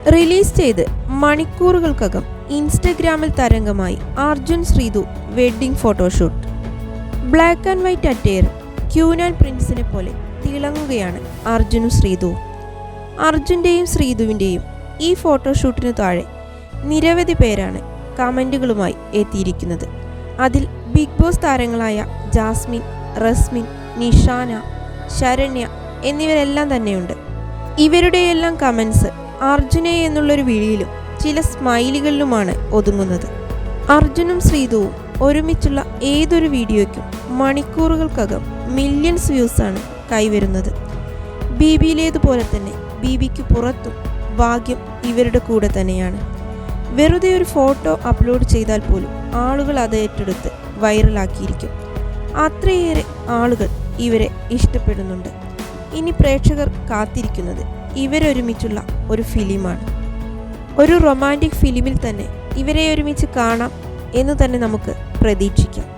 Release ചെയ്ത് മണിക്കൂറുകൾക്കകം ഇൻസ്റ്റഗ്രാമിൽ തരംഗമായി Arjun Sreethu wedding photoshoot. Black and white attire queen പ്രിൻസിനെ പോലെ തിളങ്ങുകയാണ് അർജുനും ശ്രീതുവും. അർജുൻ്റെയും ശ്രീതുവിൻ്റെയും ഈ ഫോട്ടോഷൂട്ടിനു താഴെ നിരവധി പേരാണ് കമൻറ്റുകളുമായി എത്തിയിരിക്കുന്നത്. അതിൽ ബിഗ് ബോസ് താരങ്ങളായ ജാസ്മിൻ, റസ്മിൻ, നിഷാന, ശരണ്യ എന്നിവരെല്ലാം തന്നെയുണ്ട്. ഇവരുടെയെല്ലാം കമൻസ് അർജുനെ എന്നുള്ളൊരു വിളിയിലും ചില സ്മൈലികളിലുമാണ് ഒതുങ്ങുന്നത്. അർജുനും ശ്രീതുവും ഒരുമിച്ചുള്ള ഏതൊരു വീഡിയോയ്ക്കും മണിക്കൂറുകൾക്കകം മില്യൺസ് വ്യൂസാണ് കൈവരുന്നത്. ബിബിയിലേതുപോലെ തന്നെ ബിബിക്ക് പുറത്തും ഭാഗ്യം ഇവരുടെ കൂടെ തന്നെയാണ്. വെറുതെ ഒരു ഫോട്ടോ അപ്ലോഡ് ചെയ്താൽ പോലും ആളുകൾ അത് ഏറ്റെടുത്ത് വൈറലാക്കിയിരിക്കും. അത്രയേറെ ആളുകൾ ഇവരെ ഇഷ്ടപ്പെടുന്നുണ്ട്. ഇനി പ്രേക്ഷകർ കാത്തിരിക്കുന്നത് ഇവരൊരുമിച്ചുള്ള ഒരു ഫിലിമാണ്. ഒരു റൊമാൻറ്റിക് ഫിലിമിൽ തന്നെ ഇവരെ ഒരുമിച്ച് കാണാം എന്ന് തന്നെ നമുക്ക് പ്രതീക്ഷിക്കാം.